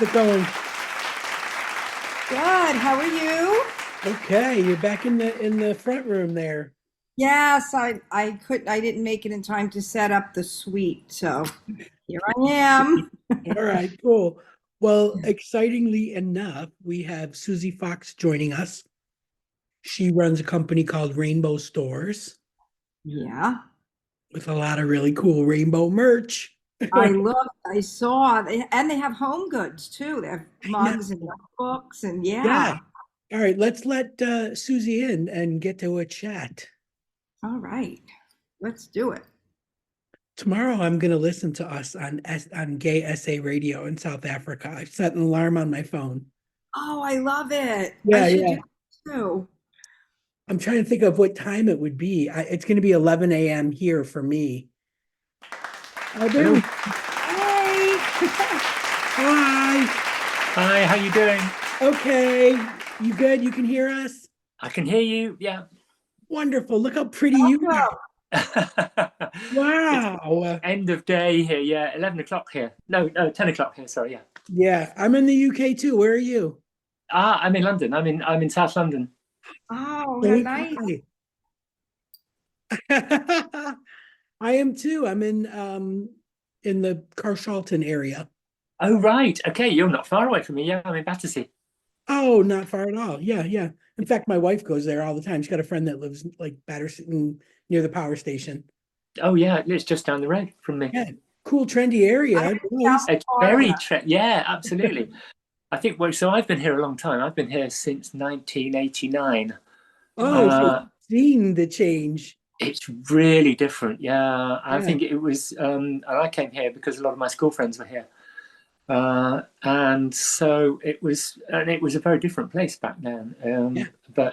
it going? Good. How are you? Okay, you're back in the front room there. Yes, I didn't make it in time to set up the suite, so here I am. All right, cool. Well, excitingly enough, we have Suzi Fox joining us. She runs a company called Rainbow Stores Yeah. with a lot of really cool rainbow merch. I looked, I saw and they have home goods too. They have I know. mugs and notebooks and Yeah. yeah. All right, let's let Susie in and get to a chat. All right. Let's do it. Tomorrow, I'm going to listen to us on Gay SA Radio in South Africa. I've set an alarm on my phone. Oh, I love it. I Yeah, should yeah. do that too. I'm trying to think of what time it would be. It's going to be 11 a.m. here for me. Oh, there we Hello. Hey. Hi. Hi, how you doing? Okay. You good? You can hear us? I can hear you. Yeah. Wonderful. Look how pretty you are. It's Wow. end of day here. Yeah, 11 o'clock here. No, 10 o'clock here. Sorry. Yeah. Yeah, I'm in the UK too. Where are you? I'm in London. I'm in South London. Oh, how nice. Okay. I am too. I'm in the Carshalton area. Oh, right. Okay, you're not far away from me. Yeah, I'm in Battersea. Oh, not far at all. Yeah, yeah. In fact, my wife goes there all the time. She's got a friend that lives like Battersea near the power station. Oh, yeah, it's just down the road from me. Yeah, cool, trendy I'm area. in Nice. South It's Florida. yeah, absolutely. I think well, so I've been here a long time. I've been here since 1989. Oh, so Uh, you've seen the change. it's really different. Yeah, I Yeah, think it was, and I came here because a lot of my school friends were here. And so it was a very different place back then. yeah,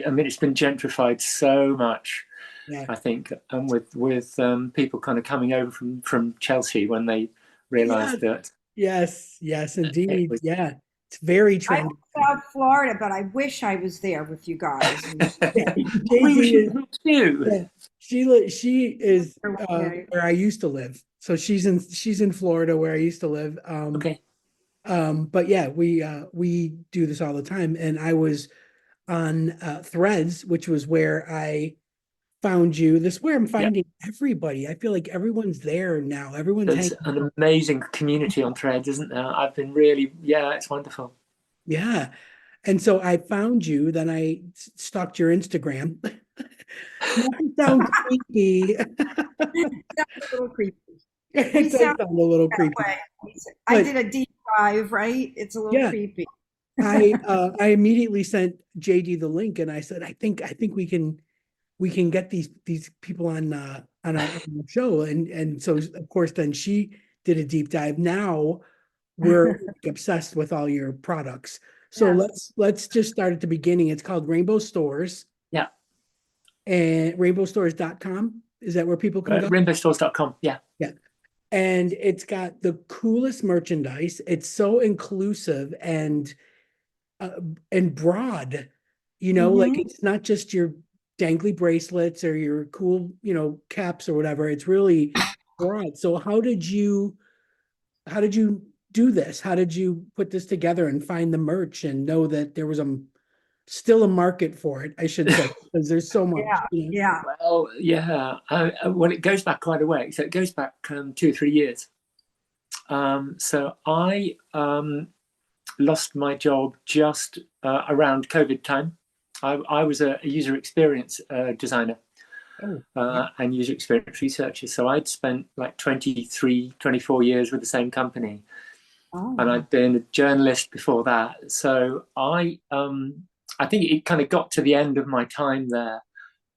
I mean, it's been gentrified so much. yeah. I think, with people kind of coming over from Chelsea when they Yes, realised that yes, it indeed. was. Yeah, it's very I'm trendy. in South Florida, but I wish I was there with you guys. Yeah, We JD should is. do. Yeah, she is where I used to live. So she's in Florida where I used to live. Okay. But yeah, we do this all the time. And I was on Threads, which was where I found you. This is where I'm Yeah. finding everybody. I feel like everyone's there now. Everyone's There's hanging an out. amazing community on Threads, isn't there? I've been really, yeah, it's wonderful. Yeah. And so I found you, then I stalked your Instagram. Not to sound creepy. Sounds a little creepy. We It does sound sound a little that creepy. way. I But did a deep dive, right? It's a little yeah, creepy. I immediately sent JD the link and I said, I think we can get these people on our show. And so of course then she did a deep dive. Now we're like, obsessed with all your products. So Yes. let's just start at the beginning. It's called Rainbow Stores Yeah. and rainbowstores.com. Is that where people can go? Rainbowstores.com. Yeah. Yeah. And it's got the coolest merchandise. It's so inclusive uh, and broad, like Hmm. it's not just your dangly bracelets or your cool, caps or whatever. It's really broad. So how did you do this? How did you put this together and find the merch and know that there was still a market for it, I should say, because there's so much, Yeah. Yeah. Well, yeah. Well, it goes back quite a way. So it goes back 2 or 3 years. So I lost my job just around COVID time. I was a user experience designer Oh, yeah. and user experience researcher. So I'd spent like 23, 24 years with the same company. And Oh. I'd been a journalist before that. So I think it kind of got to the end of my time there.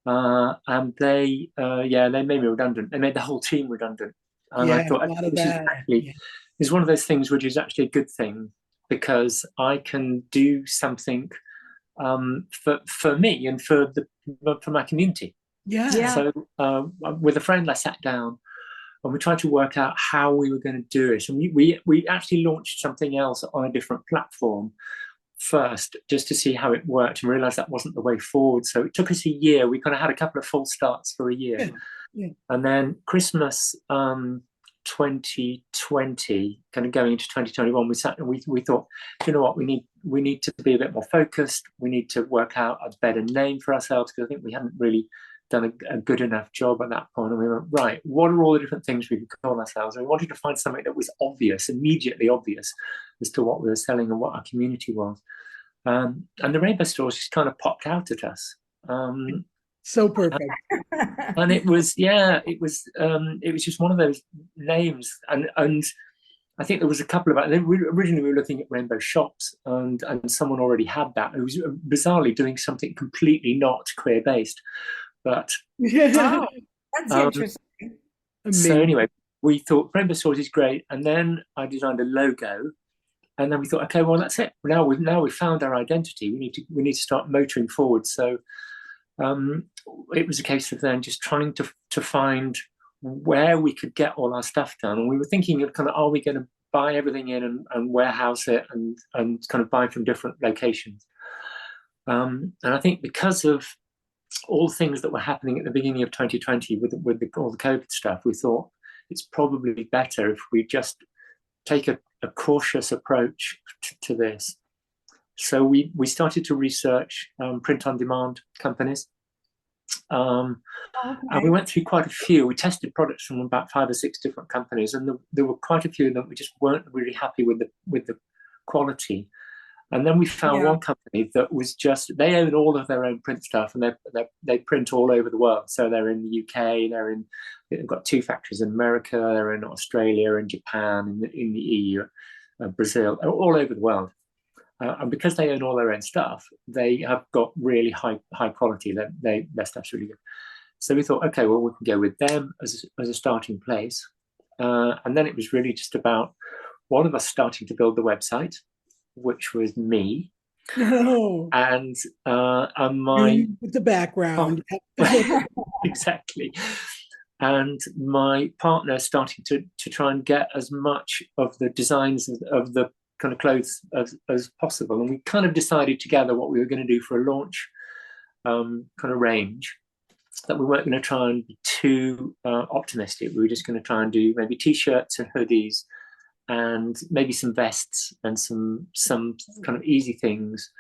And they made me redundant. They made the whole team redundant. And I Yeah, thought, a okay, lot of that. Yeah. this is one of those things which is actually a good thing because I can do something for me and for my community. Yeah. Yeah. So with a friend, I sat down and we tried to work out how we were going to do it. And we actually launched something else on a different platform first, just to see how it worked, and realized that wasn't the way forward. So it took us a year. We kind of had a couple of false starts for a year. Yeah. Yeah. And then Christmas 2020, kind of going into 2021, we sat and we thought, you know what, we need to be a bit more focused. We need to work out a better name for ourselves, because I think we hadn't really done a good enough job at that point. And we went, right, what are all the different things we could call ourselves? And we wanted to find something that was obvious, immediately obvious, as to what we were selling and what our community was. And the rainbow stores just kind of popped out at us. So perfect. And it was just one of those names. And I think there was a couple of, originally we were looking at rainbow shops, and someone already had that. It was bizarrely doing something completely not queer based. But Oh, that's interesting. so anyway, we thought rainbow stores is great. And then I designed a logo. And then we thought, okay, well, that's it. Now we've found our identity. We need to start motoring forward. So it was a case of then just trying to find where we could get all our stuff done. And we were thinking of kind of, are we going to buy everything in and warehouse it and kind of buy from different locations? And I think because of all the things that were happening at the beginning of 2020 with all the COVID stuff, we thought it's probably better if we just take a cautious approach to this. So we started to research print-on-demand companies. And we went through quite a few. We tested products from about 5 or 6 different companies, and there were quite a few of them we just weren't really happy with the quality. And then we found one company that was they own all of their own print stuff, and they print all over the world. So they're in the UK, they've got 2 factories in America, they're in Australia, in Japan, in the EU, Brazil, all over the world. And because they own all their own stuff, they have got really high quality. Their stuff's really good. So we thought, okay, well, we can go with them as a starting place. And then it was really just about one of us starting to build the website, which was me. Oh. And my with the background. exactly. And my partner starting to try and get as much of the designs of the kind of clothes as possible. And we kind of decided together what we were going to do for a launch kind of range, that we weren't going to try and be too optimistic. We were just going to try and do maybe t-shirts and hoodies and maybe some vests and some kind of easy things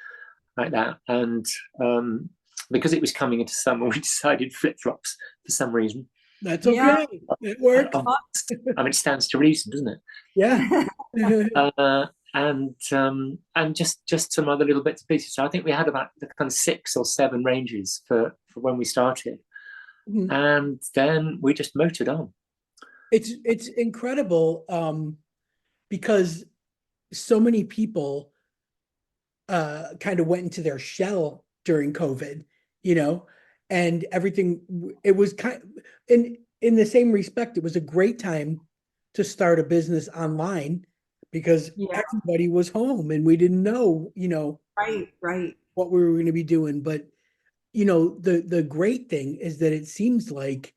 like that. And because it was coming into summer, we decided flip-flops for some reason. That's okay. It worked. I mean, it stands to reason, doesn't it? Yeah. And just some other little bits and pieces. So I think we had about kind of 6 or 7 ranges for when we started. Mm-hmm. And then we just motored on. It's incredible because so many people kind of went into their shell during COVID, and everything. It was kind of, in the same respect, it was a great time to start a business online because everybody was home and we didn't know, right, what we were going to be doing. But, the great thing is that it seems like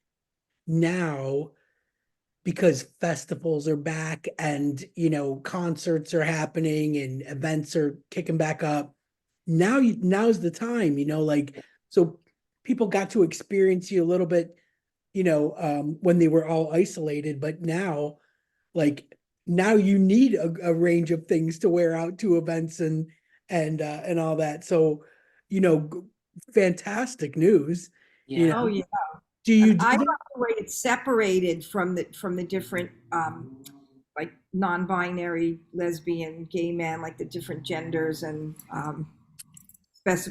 now, because festivals are back and, concerts are happening and events are kicking back up, now's the time, so people got to experience you a little bit, when they were all isolated, but now you need a range of things to wear out to events and all that. So, fantastic news. Yeah. Oh yeah. I love the way it's separated from the different like non-binary, lesbian, gay men, like the different genders, and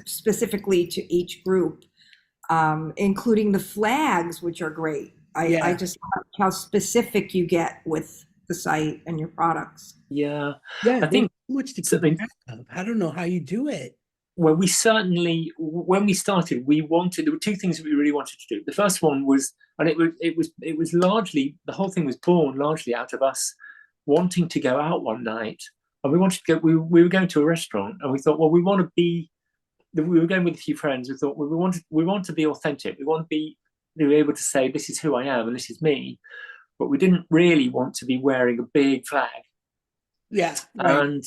specifically to each group, including the flags, which are great. I just love how specific you get with the site and your products. Yeah. I think much to keep track of. I don't know how you do it. Well, when we started, there were 2 things that we really wanted to do. The first one was, and it was largely, the whole thing was born largely out of us wanting to go out one night, and we wanted to go. We were going to a restaurant, and we thought, well, we want to be. We were going with a few friends. We thought, well, we want to be authentic. We want to be able to say, this is who I am and this is me, but we didn't really want to be wearing a big flag. Yeah, right,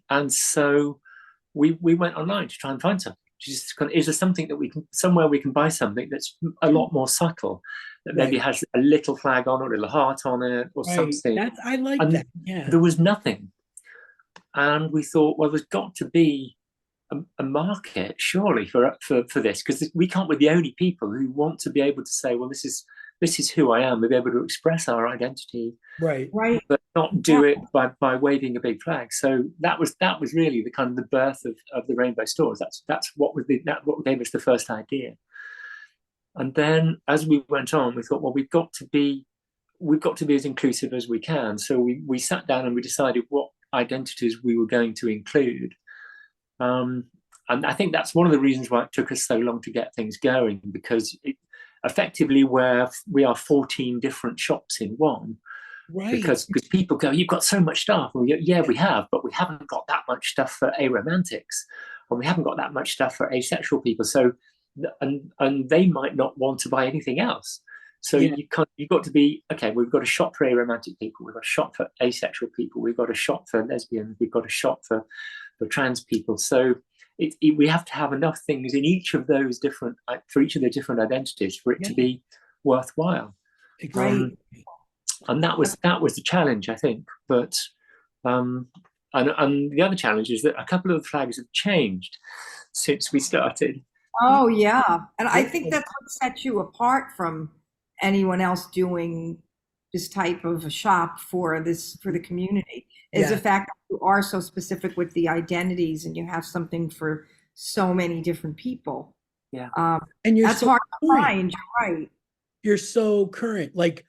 and so we went online to try and find something. Is there something that somewhere we can buy something that's a lot more subtle? that maybe has a little flag on it, a little heart on it, or something. I like and that. Yeah. there was nothing. And we thought, well, there's got to be a market, surely, for this, because we can't be the only people who want to be able to say, well, this is who I am. We'll be able to express our identity, Right. but not do it by waving a big flag. So that was really the kind of the birth of the Rainbow Stores. That's what gave us the first idea. And then as we went on, we thought, well, we've got to be as inclusive as we can. So we sat down and we decided what identities we were going to include. And I think that's one of the reasons why it took us so long to get things going, because effectively we are 14 different shops in one. Right. Because people go, you've got so much stuff. Well, yeah, we have, but we haven't got that much stuff for aromantics, or we haven't got that much stuff for asexual people. So, and they might not want to buy anything else. So you've got to be, okay, we've got a shop for aromantic people, we've got a shop for asexual people, we've got a shop for lesbians, we've got a shop for trans people. So we have to have enough things in each of those different, for each of the different identities for it to be worthwhile. Exactly. And that was the challenge, I think. But and the other challenge is that a couple of the flags have changed since we started. Oh yeah, and I think that's what sets you apart from anyone else doing this type of a shop for the community, is the fact that you are so specific with the identities and you have something for so many different people. Yeah, and that's so hard to find. You're right. You're so current, like.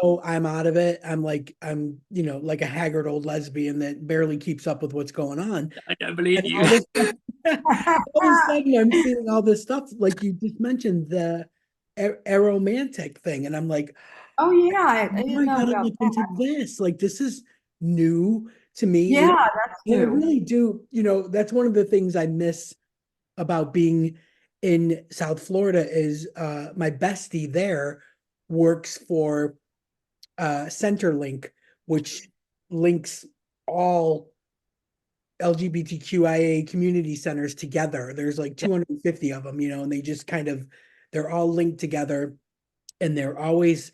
So I'm out of it. I'm like a haggard old lesbian that barely keeps up with what's going on. I don't believe you. All of a sudden, I'm seeing all this stuff. Like you just mentioned, the aromantic thing, and I'm like, oh yeah, I didn't know gotta about look that. into this. Like this is new to me. Yeah, that's new. I really do. That's one of the things I miss about being in South Florida is my bestie there works for Centerlink, which links all LGBTQIA community centers together. There's like 250 of them, and they just they're all linked together, and they're always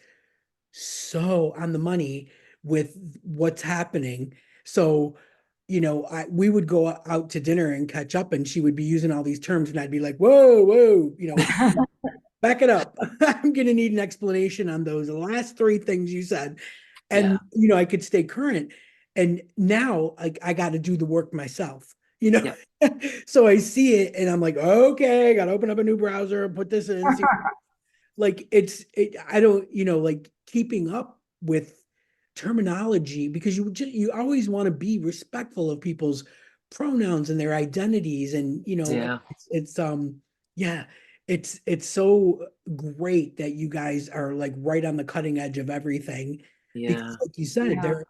so on the money with what's happening. So, we would go out to dinner and catch up, and she would be using all these terms, and I'd be like, whoa, back it up. I'm going to need an explanation on those last three things you said. And, I could stay current. And now I got to do the work myself, So I see it and I'm like, okay, I got to open up a new browser and put this in. Like I don't, like keeping up with terminology, because you always want to be respectful of people's pronouns and their identities. And, it's so great that you guys are like right on the cutting edge of everything. Because like you said, they're,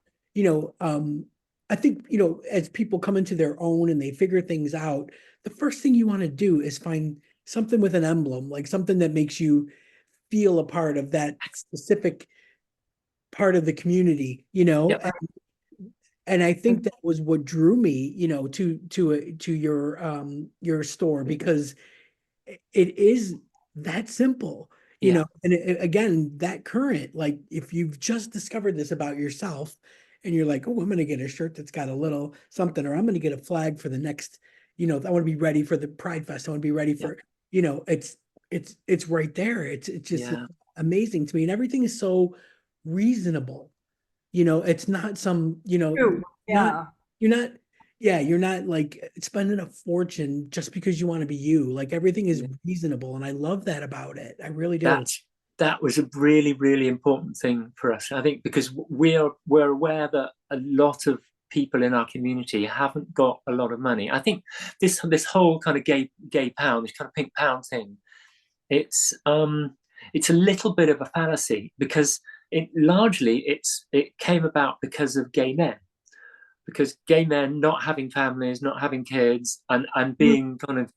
I think, as people come into their own and they figure things out, the first thing you want to do is find something with an emblem, like something that makes you feel a part of that specific part of the community, and I think that was what drew me, to your store, because it is that simple, and again, that current, like if you've just discovered this about yourself and you're like, oh, I'm going to get a shirt that's got a little something, or I'm going to get a flag for the next, I want to be ready for the Pride Fest. I want to be ready for, it's right there. It's just amazing to me. And everything is so reasonable. It's not some, you're not like spending a fortune just because you want to be you. Like everything is reasonable. And I love that about it. I really do. That was a really, really important thing for us. I think because we're aware that a lot of people in our community haven't got a lot of money. I think this whole kind of gay pound, this kind of pink pound thing, it's a little bit of a fallacy, because it came about because of gay men. Because gay men not having families, not having kids, and being kind of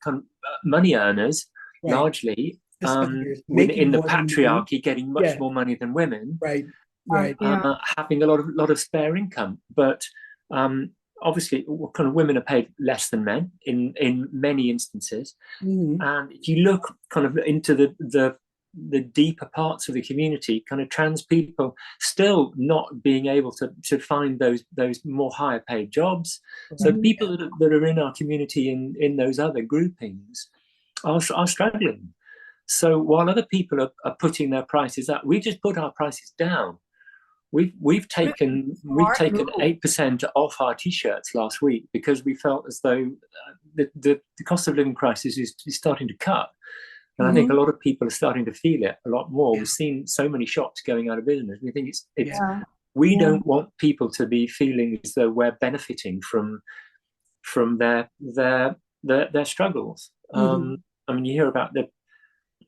money earners, largely, in the patriarchy, getting much more money than women, having a lot of spare income. But obviously, kind of women are paid less than men in many instances. And if you look kind of into the the deeper parts of the community, kind of trans people still not being able to find those more higher paid jobs. So people that are in our community in those other groupings are struggling. So while other people are putting their prices up, we just put our prices down. We've taken 8% off our t-shirts last week because we felt as though the cost of living crisis is starting to cut. And I think a lot of people are starting to feel it a lot more. We've seen so many shops going out of business. We think we don't want people to be feeling as though we're benefiting from their struggles. I mean, you hear about the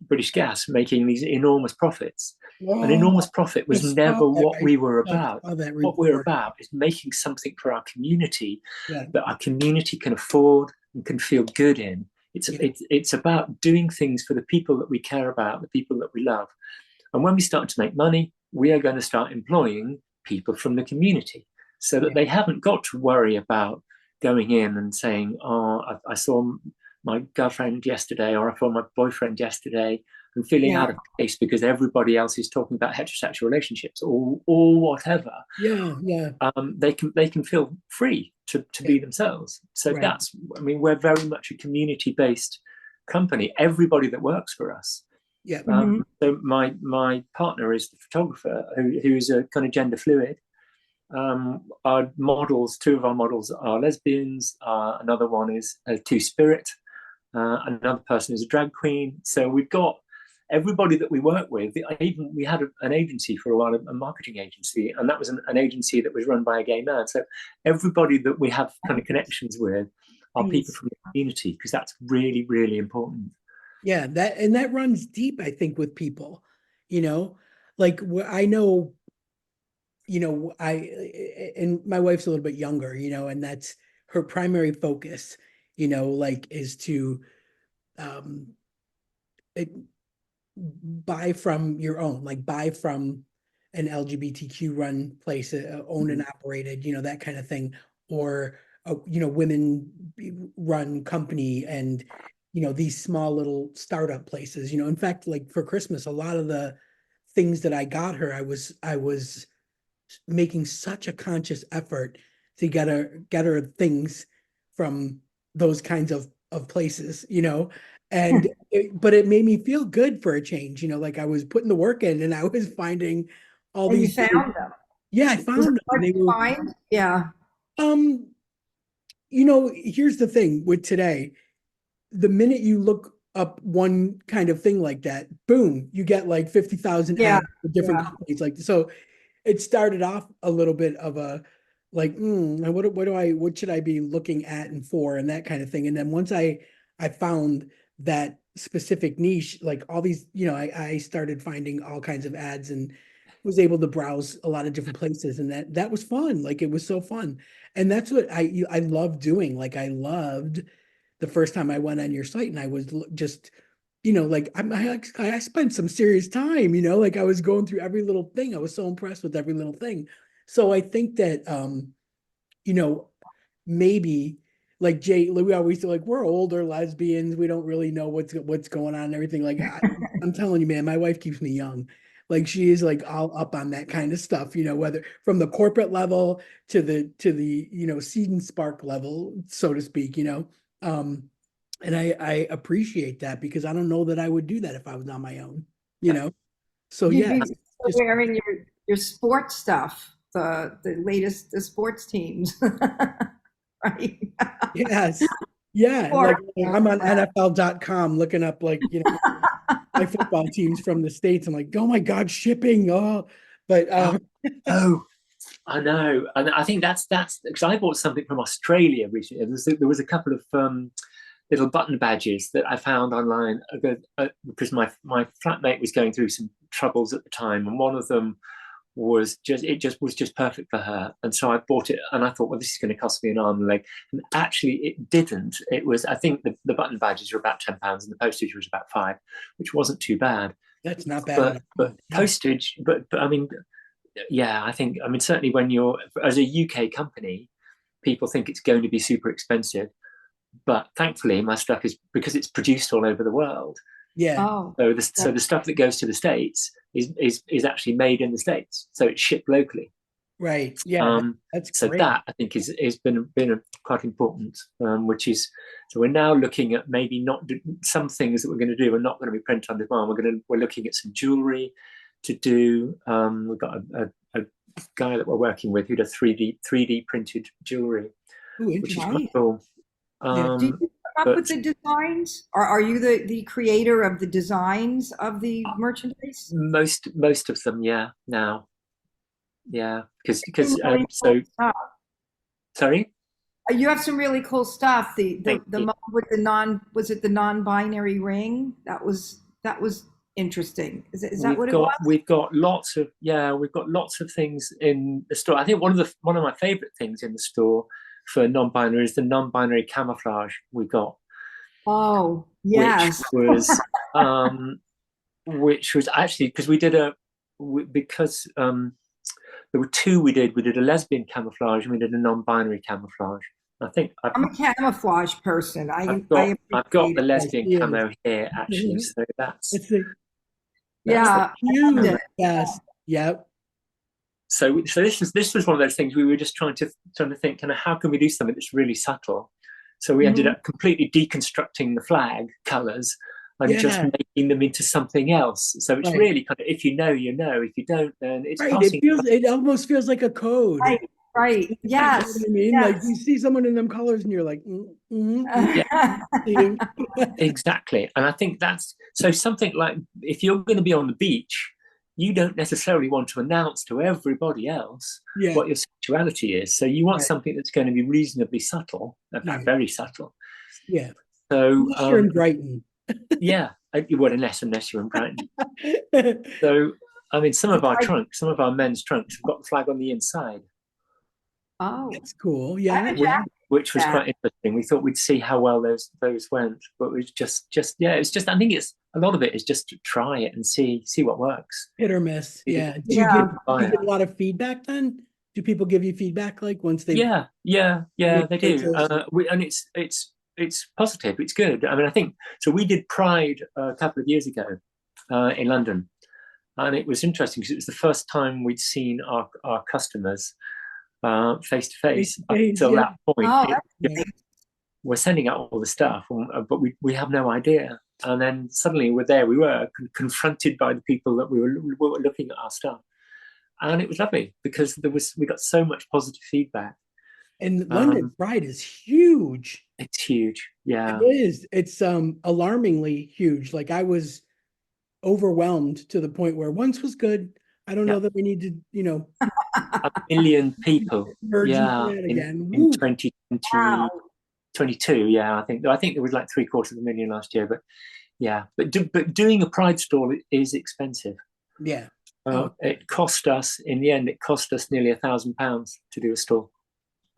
British Gas making these enormous profits. An enormous profit was never what we were about. What we're about is making something for our community that our community can afford and can feel good in. It's about doing things for the people that we care about, the people that we love. And when we start to make money, we are going to start employing people from the community so that they haven't got to worry about going in and saying, oh, I saw my girlfriend yesterday, or I saw my boyfriend yesterday, and feeling out of place because everybody else is talking about heterosexual relationships or whatever. They can feel free to be themselves. So that's, I mean, we're very much a community-based company. Everybody that works for us. So my partner is the photographer who is a kind of gender fluid. Our models, two of our models are lesbians. Another one is a two-spirit. Another person is a drag queen. So we've got everybody that we work with. We had an agency for a while, a marketing agency, and that was an agency that was run by a gay man. So everybody that we have kind of connections with are people from the community, because that's really, really important. Yeah, that runs deep, I think, with people, like I know, and my wife's a little bit younger, and that's her primary focus, like is to buy from your own, like buy from an LGBTQ run place, owned and operated, that kind of thing, or women run company, and these small little startup places. In fact, like for Christmas, a lot of the things that I got her, I was making such a conscious effort to get her things from those kinds of places, and but it made me feel good for a change, like I was putting the work in and I was finding all these. You found them. Yeah, I found them. They were fine. Yeah. Here's the thing with today. The minute you look up one kind of thing like that, boom, you get like 50,000 ads for different companies. Like, so it started off a little bit of a like, what should I be looking at and for, and that kind of thing. And then once I found that specific niche, like all these, I started finding all kinds of ads and was able to browse a lot of different places, and that was fun. Like it was so fun. And that's what I love doing. Like I loved the first time I went on your site, and I was just, like I spent some serious time, like I was going through every little thing. I was so impressed with every little thing. So I think that, maybe like Jay, we always say like, we're older lesbians. We don't really know what's going on and everything. Like I'm telling you, man, my wife keeps me young. Like she is like all up on that kind of stuff, whether from the corporate level to the seed and spark level, so to speak, and I appreciate that, because I don't know that I would do that if I was on my own, So You'd yeah, be wearing your sports stuff, the latest sports teams, right? Yes. Yeah. Like I'm on NFL.com looking up like, my football teams from the States. I'm like, oh my God, shipping. Oh, but I know. And I think that's because I bought something from Australia recently. There was a couple of little button badges that I found online because my flatmate was going through some troubles at the time, and one of them was just perfect for her. And so I bought it, and I thought, well, this is going to cost me an arm and a leg. And actually it didn't. It was, I think the button badges were about £10 and the postage was about £5, which wasn't too bad. That's not bad. But postage, but I mean, yeah, I mean, certainly when you're, as a UK company, people think it's going to be super expensive. But thankfully, my stuff is, because it's produced all over the world, Yeah. Oh, So the stuff that goes to the States is actually made in the States, so it's shipped locally. Right. Yeah. That's So great. that I think is been a quite important, which is, so we're now looking at maybe not some things that we're going to do are not going to be print on demand. We're looking at some jewelry to do. We've got a guy that we're working with who does 3D printed jewelry, Ooh, which is interesting. quite cool. Yeah. do you come up with the designs, or are you the creator of the designs of the merchandise? Most of them, yeah. Now, yeah, because Really cool stuff. sorry. You have some really cool stuff. Thank The you. mug with the was it the non-binary ring? That was interesting. Is that what it was? We've got lots of things in the store. I think one of my favorite things in the store for non-binary is the non-binary camouflage we got. Oh, yes. Which was actually because we did there were two we did a lesbian camouflage and we did a non-binary camouflage. I think I'm a camouflage person. I've got appreciate the it. lesbian camo here actually, so that's Yeah. huge. Yes. Yep. so this was one of those things we were just trying to think, kind of, how can we do something that's really subtle? So we ended up completely deconstructing the flag colors and just making them into something else. So it's really kind of, if you know, you know. If you don't, then it's passing. It almost feels like a code. Right. Yes. You know what I mean? Yes. Like you see someone in them colors and you're like, Exactly. And I think that's so something like, if you're going to be on the beach, you don't necessarily want to announce to everybody else what your sexuality is. So you want something that's going to be reasonably subtle, very subtle. Yeah. So unless you're in Brighton. Yeah, well, unless you're in Brighton. So I mean, some of our men's trunks have got the flag on the inside. Oh, that's cool. Yeah. Which was quite interesting. We thought we'd see how well those went, but it was just it's just, I think it's a lot of it is just to try it and see what works. Hit or miss. Yeah. Do you get a lot of feedback then? Do people give you feedback like once they? Yeah, they do. And it's positive. It's good. I mean, I think so. We did Pride a couple of years ago in London, and it was interesting because it was the first time we'd seen our customers face to face up until that point. We're sending out all the stuff, but we have no idea. And then suddenly we were confronted by the people that we were looking at our stuff, and it was lovely because we got so much positive feedback. And London Pride is huge. It's huge. Yeah, it is. It's alarmingly huge. Like I was overwhelmed to the point where once was good. I don't know that we need to, 1 million people. In 2022. Wow. Yeah, I think there was like 750,000 last year, but doing a Pride stall is expensive. Yeah. It cost us nearly £1,000 to do a stall.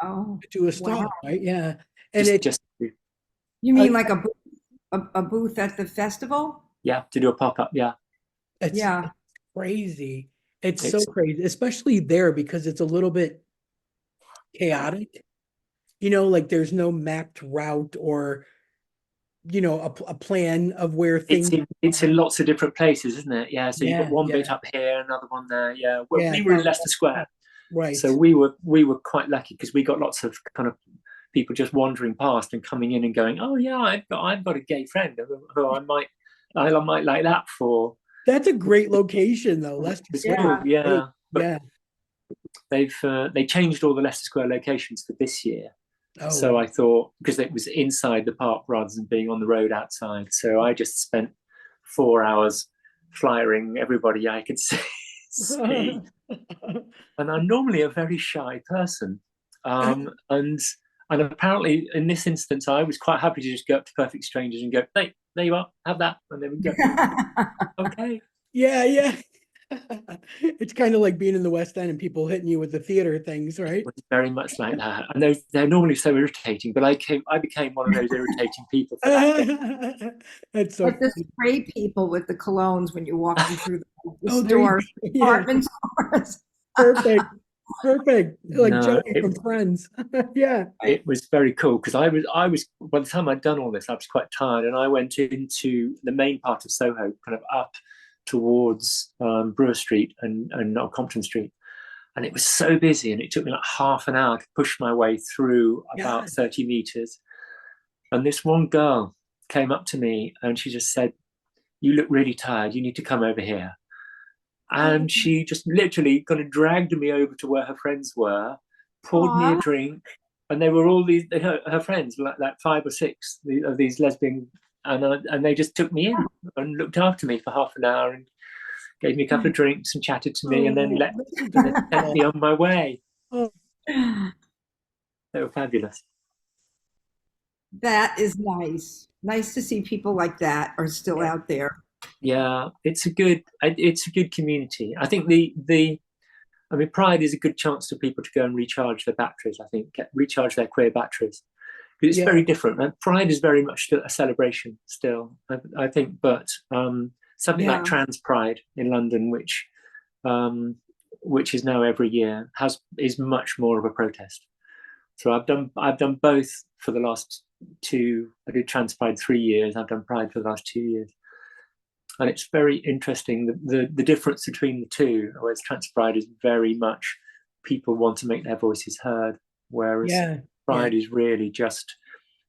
Oh, to a stall, right? Yeah, and you mean like a booth at the festival? Yeah, to do a pop-up. Yeah, it's crazy. It's so crazy, especially there because it's a little bit chaotic. Like there's no mapped route or a plan of where things. It's in lots of different places, isn't it? Yeah. So you've got one bit up here, another one there. Yeah. We were in Leicester Square. Right. So we were quite lucky because we got lots of kind of people just wandering past and coming in and going, oh yeah, I've got a gay friend who I might like that for. That's a great location though, Leicester Square. Yeah. But they changed all the Leicester Square locations for this year. So I thought, because it was inside the park rather than being on the road outside, so I just spent 4 hours flyering everybody I could see. And I'm normally a very shy person, and apparently in this instance I was quite happy to just go up to perfect strangers and go, hey, there you are, have that, and then we go, okay. Yeah. It's kind of like being in the West End and people hitting you with the theater things, right? It's very much like that. I know they're normally so irritating, but I became one of those irritating people for that. That's so like the spray people with the colognes when you're walking through the store, department stores. Perfect. Perfect. Like No, Joey from Friends. Yeah. it was very cool because I was by the time I'd done all this, I was quite tired, and I went into the main part of Soho, kind of up towards Brewer Street and Compton Street, and it was so busy, and it took me like half an hour to push my way through Yeah. about 30 meters. And this one girl came up to me and she just said, "You look really tired. You need to come over here." And she just literally kind of dragged me over to where her friends were, poured me a Aw. drink, and they were all her friends, like 5 or 6 of these lesbian, and they just took me in and looked after me for half an hour and gave me a couple of drinks and chatted to me, and then Oh, left that's and then sent me adorable. on my way. Oh, They were fabulous. That is nice. Nice to see people like that are still yeah. out there. Yeah, it's a good community. I think I mean, Pride is a good chance for people to go and recharge their batteries. I think recharge their queer batteries. It's Yeah. very different. And Pride is very much still a celebration still, I think. But something like Yeah. Trans Pride in London, which is now every year, is much more of a protest. So I've done both for the last two. I did Trans Pride 3 years. I've done Pride for the last 2 years, and it's very interesting the difference between the two. Whereas Trans Pride is very much people want to make their voices heard, whereas Yeah. Pride is really just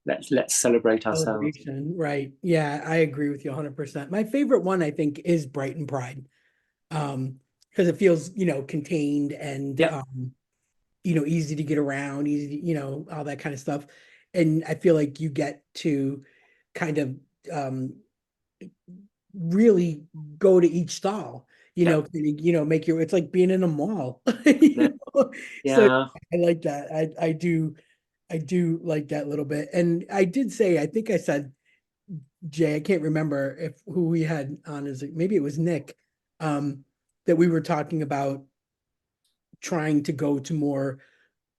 let's celebrate ourselves. Celebration. Right. Yeah, I agree with you 100%. My favorite one, I think, is Brighton Pride. Because it feels, contained and Yeah, easy to get around, easy, all that kind of stuff. And I feel like you get to kind of really go to each stall, yeah, make it's like being in a mall. yeah, So yeah. I like that. I do like that little bit. And I did say, I think I said, Jay, I can't remember if who we had on is maybe it was Nick, um, that we were talking about trying to go to more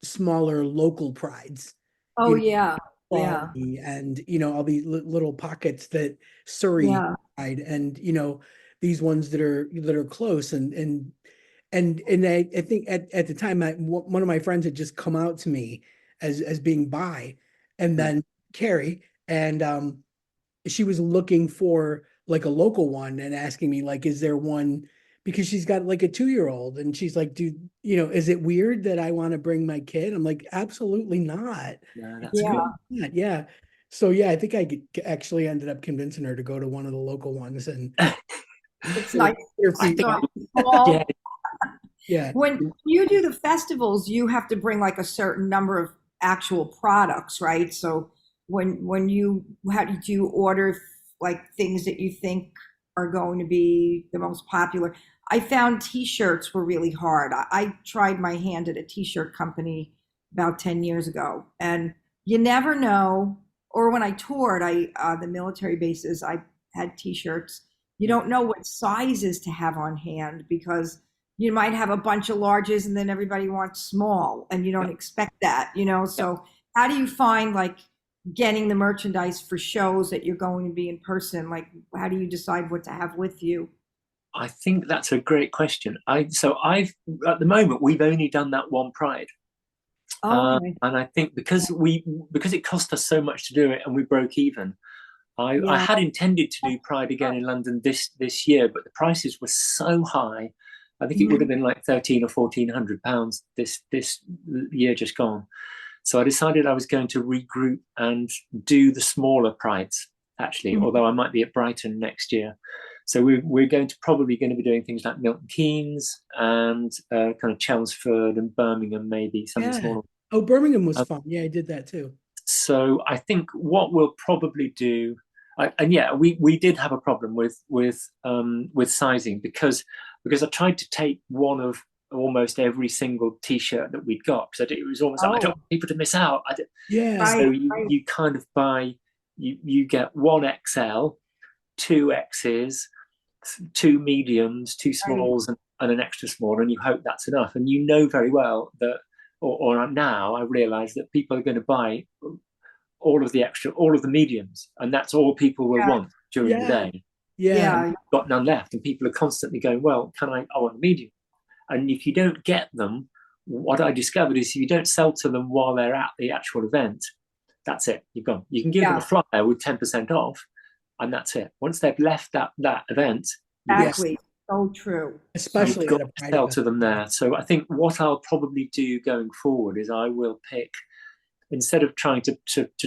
smaller local prides, Oh you know, yeah. Yeah. Raleigh and all these little pockets that Surrey Yeah. pride and these ones that are close and I think at the time one of my friends had just come out to me as being bi, and Mm. then Carrie, and she was looking for like a local one and asking me like, is there one? Because she's got like a 2-year-old and she's like, dude, is it weird that I want to bring my kid? I'm like, absolutely not. Yeah, that's good. Yeah. Yeah. So yeah, I think actually ended up convincing her to go to one of the local ones and It's get nice her I feet think, to wet. yeah, small. Yeah. When you do the festivals, you have to bring like a certain number of actual products, right? So when you how did you order like things that you think are going to be the most popular? I found t-shirts were really hard. I tried my hand at a t-shirt company about 10 years ago, and you never know. Or when I toured, the military bases, I had t-shirts. You mm, don't know what sizes to have on hand because you might have a bunch of larges and then everybody wants small and you yeah, don't expect that. yeah. So how do you find like getting the merchandise for shows that you're going to be in person? Like how do you decide what to have with you? I think that's a great question. I've at the moment we've only done that one Pride, Oh, okay. and I think because it cost us so much to do it and we broke even. I Yeah. had intended to do Pride again in London this year, but the prices were so high. I think it would have Mhm. been like £1,300 or £1,400 this year just gone. So I decided I was going to regroup and do the smaller prides actually, Mhm. although I might be at Brighton next year. So we're probably going to be doing things like Milton Keynes and kind of Chelmsford and Birmingham, maybe some of the Yeah. smaller. Oh, Birmingham was Um, fun. Yeah, I did that too. so I think what we'll probably do, and yeah, we did have a problem with sizing because I tried to take one of almost every single T-shirt that we'd got because it was almost like I don't Oh, want people to miss out. Yeah. right, So you right. you kind of buy you get one XL, two X's, two mediums, two Right. smalls, and an extra small, and you hope that's enough. And you know very well that, or now I realise that people are going to buy all of the mediums, and that's all people will Yeah. want during the Yeah. day. Yeah. And Yeah. you've got none left, and people are constantly going, "Well, I want a medium?" And if you don't get them, what I discovered is if you don't sell to them while they're at the actual event, that's it. You've gone. You can give them a flyer with 10% off, and that's it. Once they've left that event, exactly. So true. Especially you've got to sell to them there. So I think what I'll probably do going forward is I will pick, instead of trying to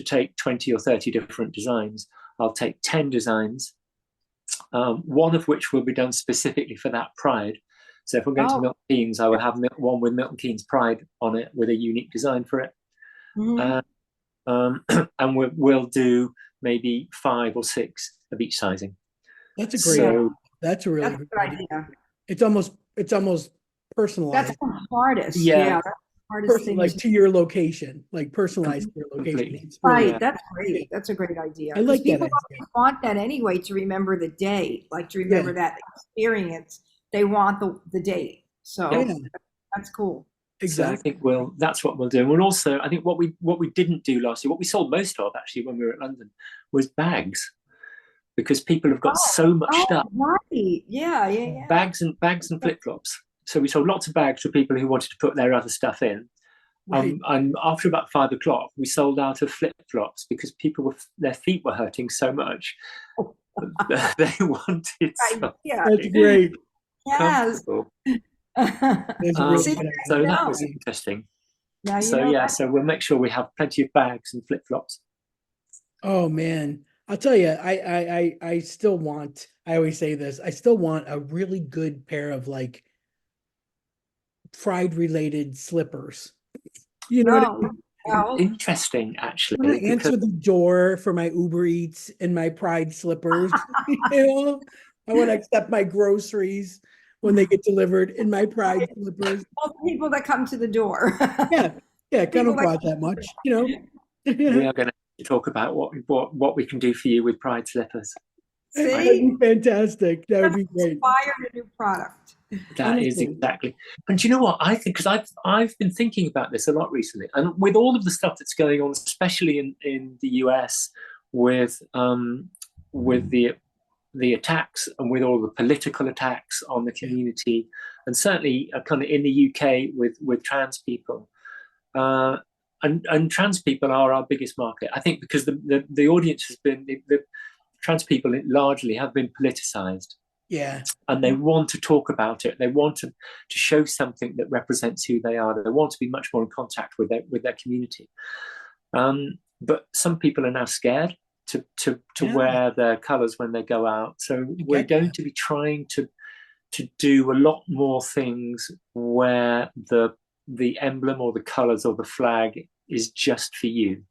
take 20 or 30 different designs, I'll take 10 designs, one of which will be done specifically for that Pride. So if we're going to Milton Keynes, I will have one with Milton Keynes Pride on it with a unique design for it. And we'll do maybe 5 or 6 of each sizing. That's a great idea. That's a really good idea. It's almost personalized. That's the hardest. Yeah. Hardest thing, like to your location, like personalized to your location. Right, that's great. That's a great idea. I like that people want that anyway, to remember the day, like to remember that experience. They want the date. So that's cool. Exactly. So I think that's what we'll do. And we'll also, I think what we didn't do last year, what we sold most of actually when we were at London, was bags, because people have got so much stuff. Right. Yeah. Bags and flip-flops. So we sold lots of bags for people who wanted to put their other stuff in. Right. And after about 5 o'clock, we sold out of flip-flops because their feet were hurting so much. They wanted something. That's great. Yes. So Really that was interesting. So we'll make sure we have plenty of bags and flip-flops. Oh man, I'll tell you, I still want, I always say this, I still want a really good pair of like Pride related slippers. You know what I mean? Interesting, actually. I want to answer the door for my Uber Eats and my Pride slippers. You know, I want to accept my groceries when they get delivered in my Pride slippers. All the people that come to the door. Yeah, kind of bought that much, you know. We are going to talk about what we can do for you with Pride slippers. That'd be fantastic. That would be great. Inspire a new product. That is exactly. And do you know what I think? Because I've been thinking about this a lot recently, and with all of the stuff that's going on, especially in the US, with the attacks and with all the political attacks on the community, and certainly kind of in the UK with trans people, and trans people are our biggest market, I think, because the audience has been the trans people largely have been politicized. Yeah. And they want to talk about it. They want to show something that represents who they are. They want to be much more in contact with their community. But some people are now scared to wear their colours when they go out. So we're going to be trying to do a lot more things where the emblem or the colours or the flag is just for you.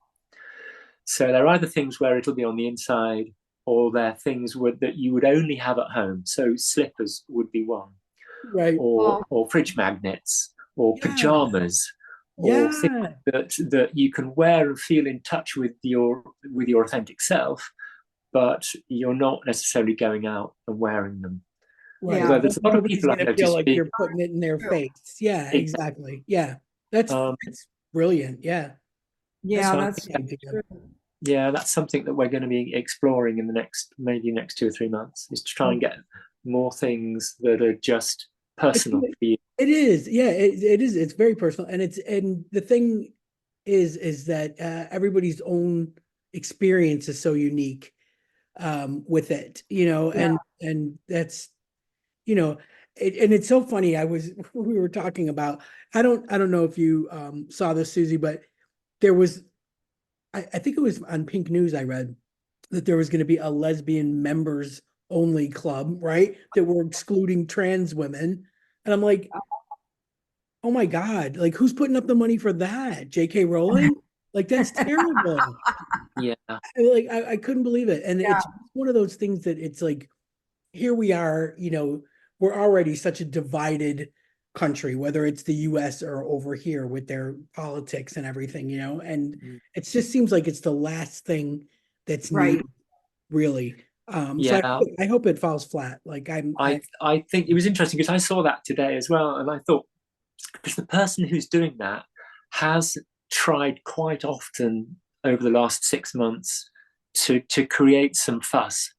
So they're either things where it'll be on the inside, or they're things that you would only have at home. So slippers would be one, right? Or fridge magnets, or pajamas, or things that you can wear and feel in touch with your authentic self, but you're not necessarily going out and wearing them. Right. Although there's a lot of people I feel like you're putting it in their face. Yeah, exactly. Yeah, that's brilliant. Yeah. That's true. Yeah, that's something that we're going to be exploring in the next 2 or 3 months, is to try and get more things that are just personal for you. It is. Yeah, it is. It's very personal. And the thing is that everybody's own experience is so unique with it, you know, and that's, you know, and it's so funny. We were talking about, I don't know if you saw this, Suzi, but there was, I think it was on Pink News, I read that there was going to be a lesbian members only club, right? That were excluding trans women. And I'm like, oh my God, like who's putting up the money for that? J.K. Rowling? Like, that's terrible. Yeah. Like, I couldn't believe it. And it's one of those things that it's like, here we are, you know, we're already such a divided country, whether it's the US or over here with their politics and everything, you know, and it just seems like it's the last thing that's needed, really. So I hope it falls flat. Like I think it was interesting because I saw that today as well, and I thought, because the person who's doing that has tried quite often over the last 6 months to create some fuss.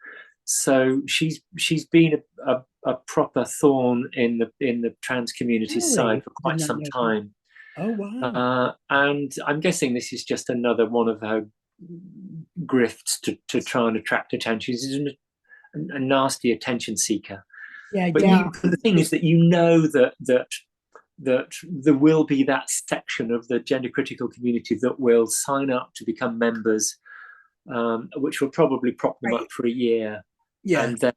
So she's been a proper thorn in the trans community's side for quite some time. Oh, wow. And I'm guessing this is just another one of her grifts to try and attract attention. She's a nasty attention seeker. Yeah, But the thing is that that there will be that section of the gender critical community that will sign up to become members, which will probably prop them up for a year, and then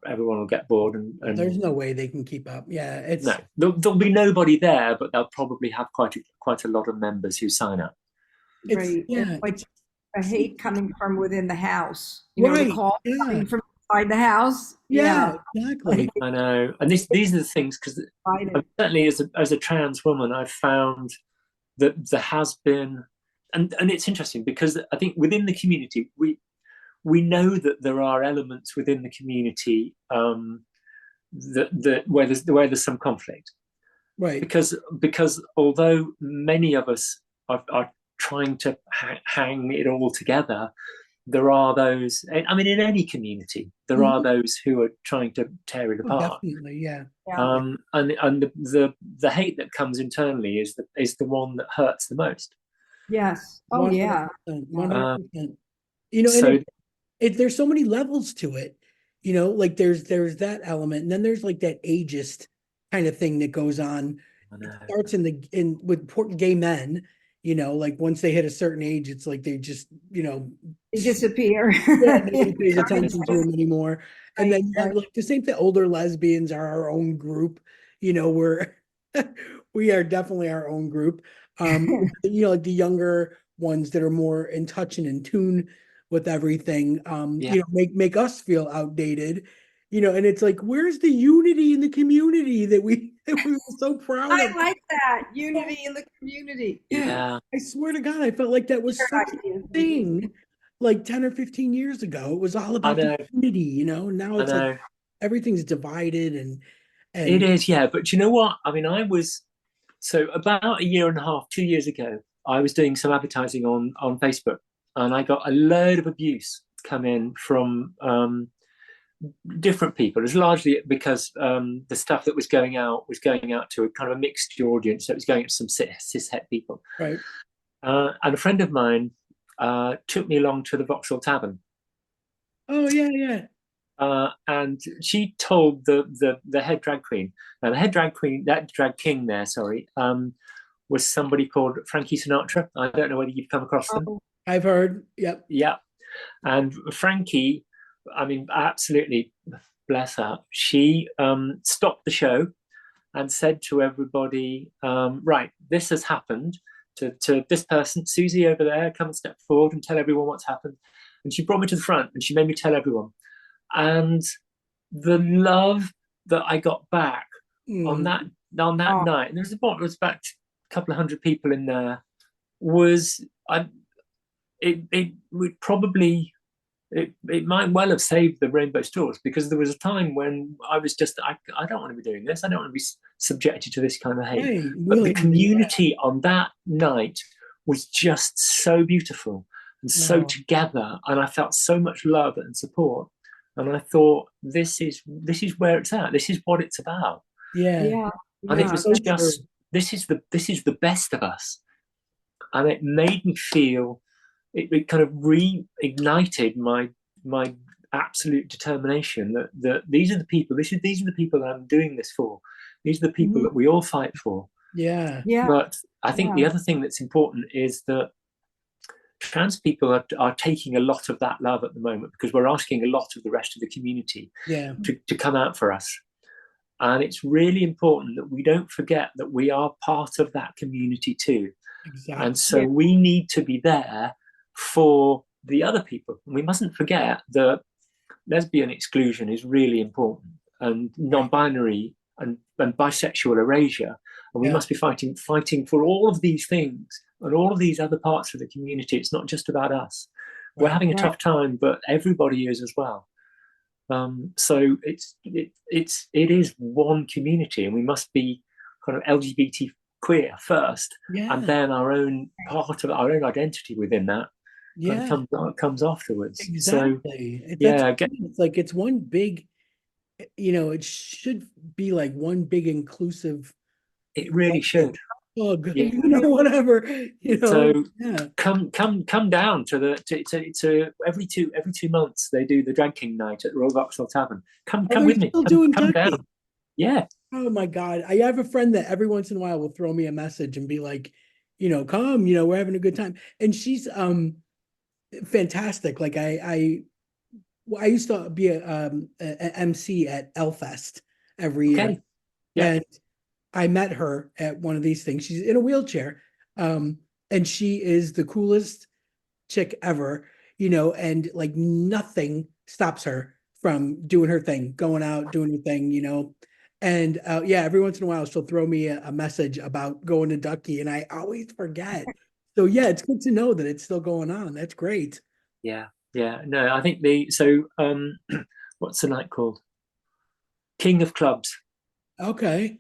everyone will get bored, and there's no way they can keep up. Yeah, it's no, there'll be nobody there, but they'll probably have quite a lot of members who sign up. Right. Yeah, Like a hate coming from within the house. right. The call coming from inside the house. Yeah, exactly. I know, and these are the things, because certainly as a trans woman, I've found that there has been, and it's interesting because I think within the community we know that there are elements within the community that where there's some conflict, right? Because although many of us are trying to hang it all together, there are those, I mean, in any community there are those who are trying to tear it apart. Definitely, yeah. And the hate that comes internally is the one that hurts the most. Yes. Oh 100%, yeah. 100%. So there's so many levels to it, like there's that element, and then there's like that ageist kind of thing that goes on. It starts with gay men, like once they hit a certain age, it's like they just, they disappear. Nobody pays attention to them anymore. And then like the same thing, older lesbians are our own group. We are definitely our own group. Like the younger ones that are more in touch and in tune with everything, make us feel outdated, and it's like, where's the unity in the community that we were so proud of? I like that, unity in the community. Yeah. I swear to God, I felt like that was such a thing like 10 or 15 years ago. It was all about the unity, now it's like everything's divided and it is, yeah. But you know what? I mean, so about a year and a half, 2 years ago, I was doing some advertising on Facebook, and I got a load of abuse come in from different people. It was largely because the stuff that was going out to a kind of a mixed audience. So it was going to some cishet people. Right. And a friend of mine took me along to the Vauxhall Tavern. Oh, yeah. And she told the head drag queen. Now the head drag queen, that drag king there, sorry, was somebody called Frankie Sinatra. I don't know whether you've come across them. I've heard. Yep. Yeah. And Frankie, I mean, absolutely, bless her. She stopped the show and said to everybody, right, this has happened to this person, Suzi over there, come and step forward and tell everyone what's happened. And she brought me to the front and she made me tell everyone. And the love that I got back on that night, and there was about a couple of hundred people in there, it would probably, it might well have saved the Rainbow Stores, because there was a time when I was just, I don't want to be doing this. I don't want to be subjected to this kind of hate. Hey, but the community on that night was just so beautiful and so together, and I felt so much love and support. And I thought, this is where it's at. This is what it's about. Yeah. And it was just, this is the best of us. And it made me feel, it kind of reignited my absolute determination that these are the people. These are the people that I'm doing this for. These are the people that we all fight for. Yeah. But I think the other thing that's important is that trans people are taking a lot of that love at the moment, because we're asking a lot of the rest of the community to come out for us. And it's really important that we don't forget that we are part of that community too. Exactly. And so we need to be there for the other people. And we mustn't forget that lesbian exclusion is really important, and non-binary and bisexual erasure. And we must be fighting for all of these things and all of these other parts of the community. It's not just about us. We're having a tough time, but everybody is as well. So it is one community, and we must be kind of LGBT queer first, and then our own part of our own identity within that comes afterwards. Exactly. So it's like it's one big, it should be like one big inclusive It really should. Hug, Yeah. whatever, So yeah. come down to the to every 2 months they do the drinking night at Royal Vauxhall Tavern. Come they're with me. still doing Come ducky. down. Yeah. Oh my God. I have a friend that every once in a while will throw me a message and be like, come, we're having a good time. And she's fantastic. Like I used to be a MC at Elfest every year. Okay. Yeah. And I met her at one of these things. She's in a wheelchair. And she is the coolest chick ever, and like nothing stops her from doing her thing, going out, doing her thing. And yeah, every once in a while she'll throw me a message about going to Ducky, and I always forget. So yeah, it's good to know that it's still going on. That's great. Yeah. No, I think what's the night called? King of Clubs. Okay.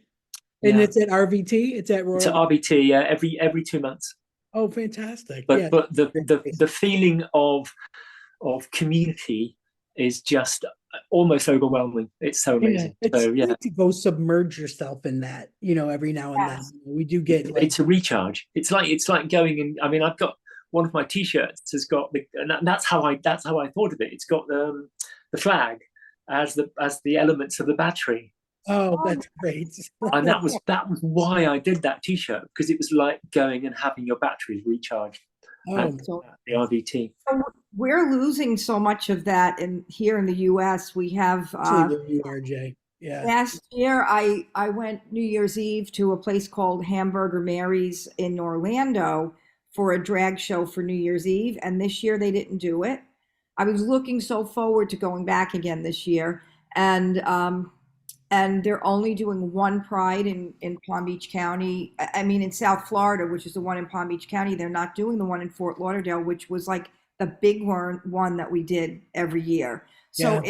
And Yeah. it's at RVT. It's at It's at Royal. RBT. Yeah, every 2 months. Oh, fantastic! But Yeah. the feeling of community is just almost overwhelming. It's so amazing. It's So yeah, good to go submerge yourself in that, every now and then. We do get like it's a recharge. It's like going in. I mean, I've got one of my T-shirts has got and that's how I thought of it. It's got the flag as the elements of the battery. oh, that's great. And that was why I did that T-shirt, because it was like going and having your batteries recharged at Oh, the RVT. So we're losing so much of that here in the U.S. We have actually, there you are, Jay. Yeah. last year I went New Year's Eve to a place called Hamburger Mary's in Orlando for a drag show for New Year's Eve, and this year they didn't do it. I was looking so forward to going back again this year, and they're only doing one Pride in Palm Beach County. I mean, in South Florida, which is the one in Palm Beach County. They're not doing the one in Fort Lauderdale, which was like the big one that we did every year. So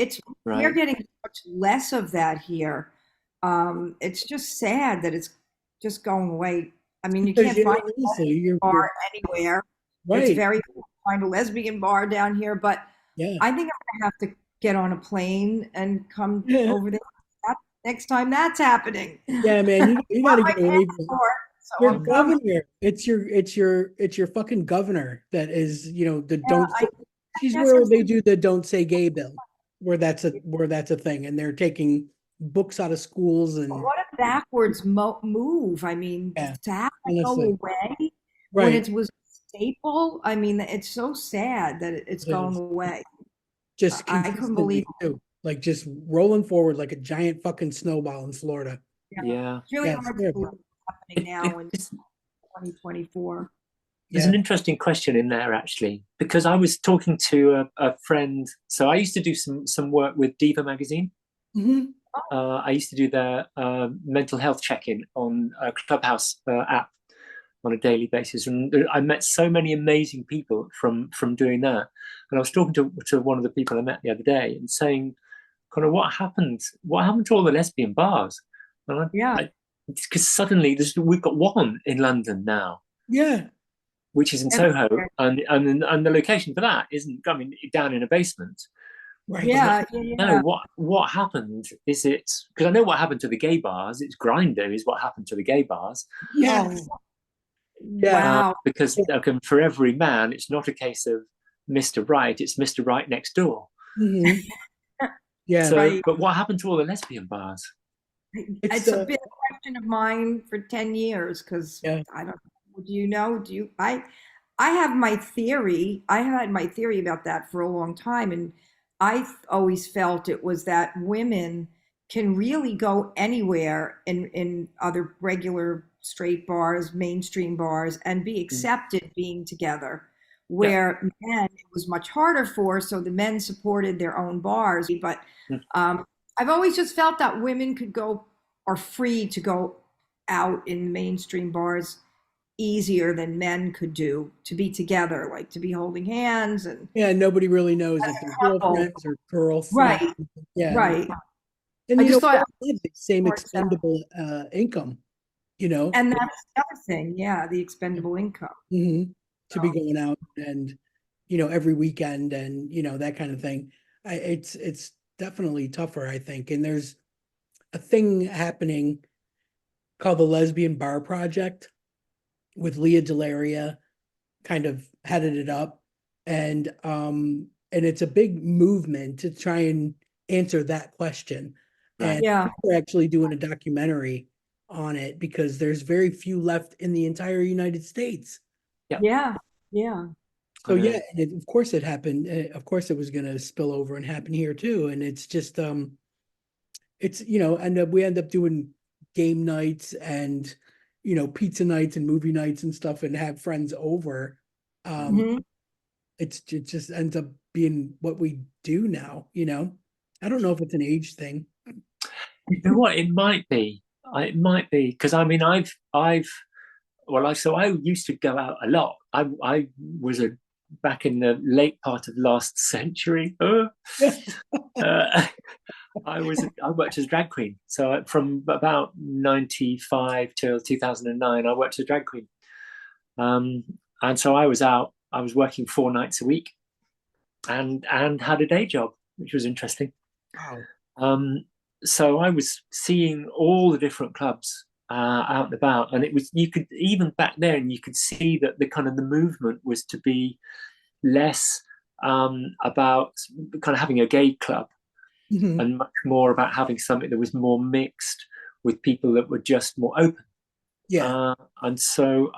we're getting much less of that here. It's just sad that it's just going away. I mean, you can't find a bar anywhere. Right. It's very cool to find a lesbian bar down here, but I think I'm gonna have to get on a plane and come over there next time that's happening. Yeah, man, you gotta get away from your governor. It's your fucking governor that is, she's where they do the don't say gay bill, where that's a thing, and they're taking books out of schools. And what a backwards move. I mean, to have to go away when it was a staple. I mean, it's so sad that it's going away. Just I couldn't believe it. Too. Like just rolling forward like a giant fucking snowball in Florida. Yeah. It's really hard to believe what's happening now in 2024. There's an interesting question in there, actually, because I was talking to a friend. So I used to do some work with Diva magazine. Mm-hmm. I used to do their mental health check-in on a Clubhouse app on a daily basis, and I met so many amazing people from doing that. And I was talking to one of the people I met the other day and saying, kind of, what happened to all the lesbian bars? Because suddenly we've got one in London now. Yeah. Which is in Soho, and the location for that isn't, I mean, down in a basement. Right. Yeah. No, what happened? Is it, because I know what happened to the gay bars. It's Grindr is what happened to the gay bars. Yeah. Wow. Because for every man, it's not a case of Mr. Right, it's Mr. Right next door. Mm-hmm. Yeah. So, but what happened to all the lesbian bars? It's been a question of mine for 10 years because I don't know. Do you know? I have my theory. I had my theory about that for a long time. And I always felt it was that women can really go anywhere in other regular straight bars, mainstream bars, and be accepted being together. Where men, it was much harder for, so the men supported their own bars. But I've always just felt that women are free to go out in mainstream bars easier than men could do, to be together, like to be holding hands. And nobody really knows if they're girlfriends or girlfriends. Right. Yeah. Right. And I just thought the same expendable income, And that's the other thing. Yeah. The expendable income. Mm-hmm. To be going out and, every weekend and, that kind of thing. It's definitely tougher, I think. And there's a thing happening called the Lesbian Bar Project with Leah Delaria kind of headed it up. And it's a big movement to try and answer that question. Right. And Yeah. we're actually doing a documentary on it because there's very few left in the entire United States. Yeah. Yeah. So yeah, and of course it happened. Of course it was going to spill over and happen here too. And it's just it's and we end up doing game nights and pizza nights and movie nights and stuff and have friends over. Mhm. It just ends up being what we do now. I don't know if it's an age thing. You know what? It might be. It might be because I mean, so I used to go out a lot. I was back in the late part of last century. I worked as a drag queen. So from about 95 till 2009, I worked as a drag queen. And so I was out. I was working 4 nights a week, and had a day job, which was interesting. Wow. So I was seeing all the different clubs out and about, and you could even back then you could see that the movement was to be less about kind of having a gay club, Mhm. and much more about having something that was more mixed with people that were just more open. Yeah. And so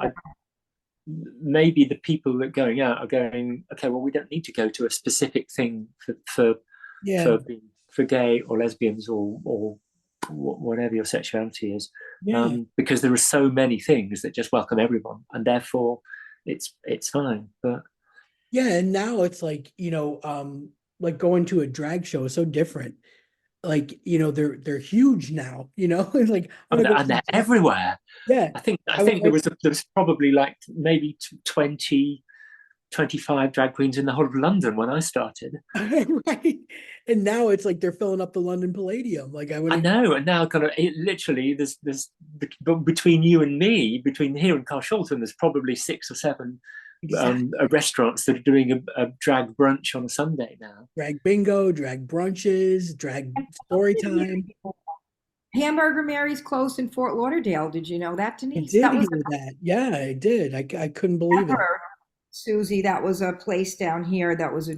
maybe the people that are going out are going, okay, well, we don't need to go to a specific thing for Yeah. gay or lesbians or whatever your sexuality is, Yeah. because there are so many things that just welcome everyone, and therefore it's fine. But Yeah. And now it's like going to a drag show is so different. Like, they're huge now, it's like I'm gonna go and they're everywhere. yeah. I think there was probably like maybe 20, 25 drag queens in the whole of London when I started. Right. And now it's like they're filling up the London Palladium. Like I know, and now literally there's between you and me, between here and Carshalton, there's probably 6 or 7 exactly. restaurants that are doing a drag brunch on a Sunday now. Drag bingo, drag brunches, drag story time. Hamburger Mary's closed in Fort Lauderdale. Did you know that, I Denise? did That was hear that. Yeah, I did. I couldn't believe it. Susie. That was a place down here that was a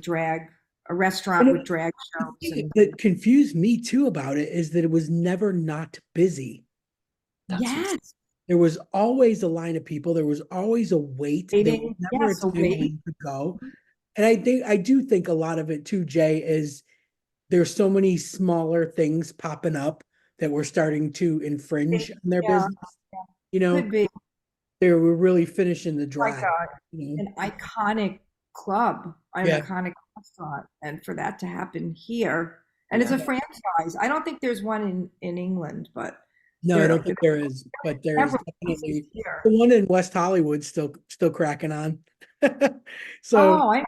restaurant And with drag the shows. thing And that confused me too about it is that it was never not busy. That's insane. yes, There was always a line of people. There was always a wait. There was waiting. never a Yes, a time when wait. you could go. And I do think a lot of it too, Jay, is there's so many smaller things popping up that we're starting to infringe on their Yeah, business. could be They were really finishing the like drive. an iconic club, an Yeah. iconic restaurant, and for that to happen here, and it's Yeah. a franchise. I don't think there's one in England, but No, I there don't think there is, but there is several places definitely here. the one in West Hollywood still cracking on. So Oh, I know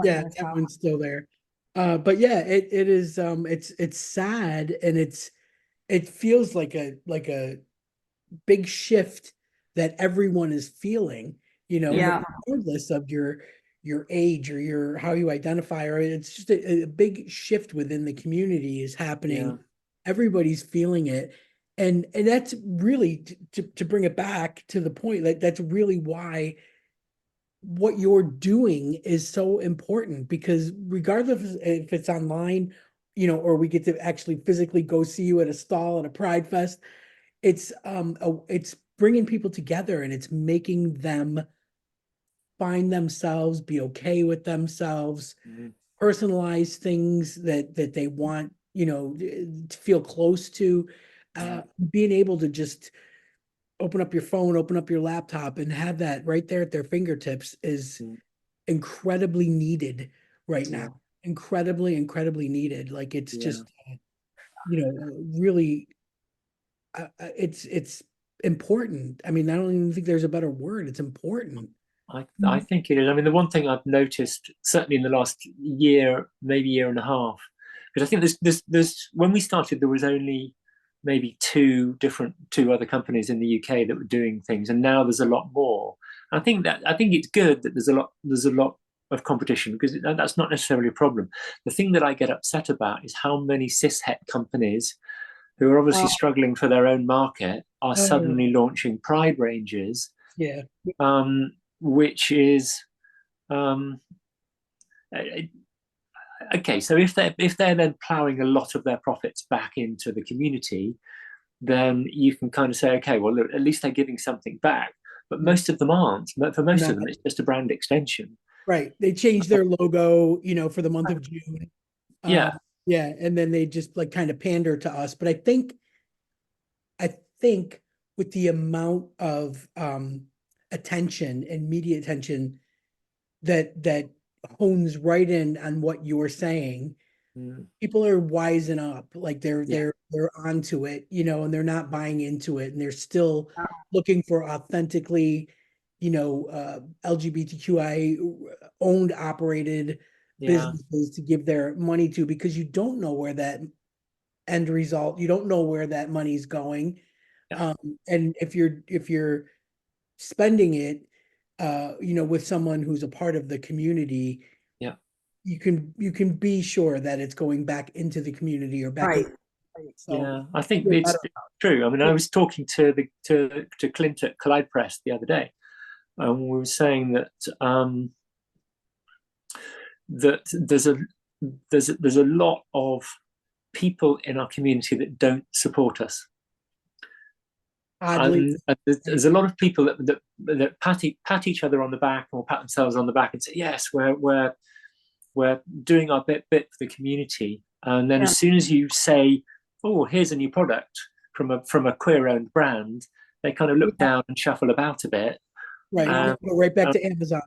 yeah, West that Hollywood. one's still there. But yeah, it is it's sad and it feels like a big shift that everyone is feeling, Yeah, regardless of your age or your how you identify, or it's just a big shift within the community is happening. Yeah. Everybody's feeling it. And that's really to bring it back to the point that that's really why what you're doing is so important because regardless if it's online, or we get to actually physically go see you at a stall at a Pride Fest, it's bringing people together and it's making them find themselves, be okay with themselves, personalize things that they want, to feel close to, being able to just open up your phone, open up your laptop and have that right there at their fingertips is incredibly needed right now. Incredibly, incredibly needed. Like it's just, really it's important. I mean, I don't even think there's a better word. It's important. I think it is. I mean, the one thing I've noticed, certainly in the last year, maybe year and a half, because I think there's when we started, there was only maybe two other companies in the UK that were doing things, and now there's a lot more. I think it's good that there's a lot of competition because that's not necessarily a problem. The thing that I get upset about is how many cishet companies who are obviously Well, struggling for their own market, are Oh, suddenly launching pride ranges, yeah. which is okay. So if they're then ploughing a lot of their profits back into the community, then you can kind of say, okay, well, look, at least they're giving something back. But most of them aren't. For most of them, it's just a brand extension. Right. They changed their logo, for the month of June. Yeah. Yeah, and then they just like kind of pander to us. But I think with the amount of attention and media attention that hones right in on what you're saying, people are wising up. Like they're onto it, and they're not buying into it, and they're still looking for authentically, LGBTQI owned, operated businesses to give their money to, because you don't know where that end result, you don't know where that money's going. And if you're spending it, with someone who's a part of the community, you can be sure that it's going back into the community or back right. So I think it's true. I mean, I was talking to Clint at Collide Press the other day, and we were saying that that there's a lot of people in our community that don't support us. oddly, There's a lot of people that pat each other on the back, or pat themselves on the back and say, yes, we're doing our bit for the community. And then as soon as you say, oh, here's a new product from a queer-owned brand, they kind of look down and shuffle about a bit. right, go right back to Amazon.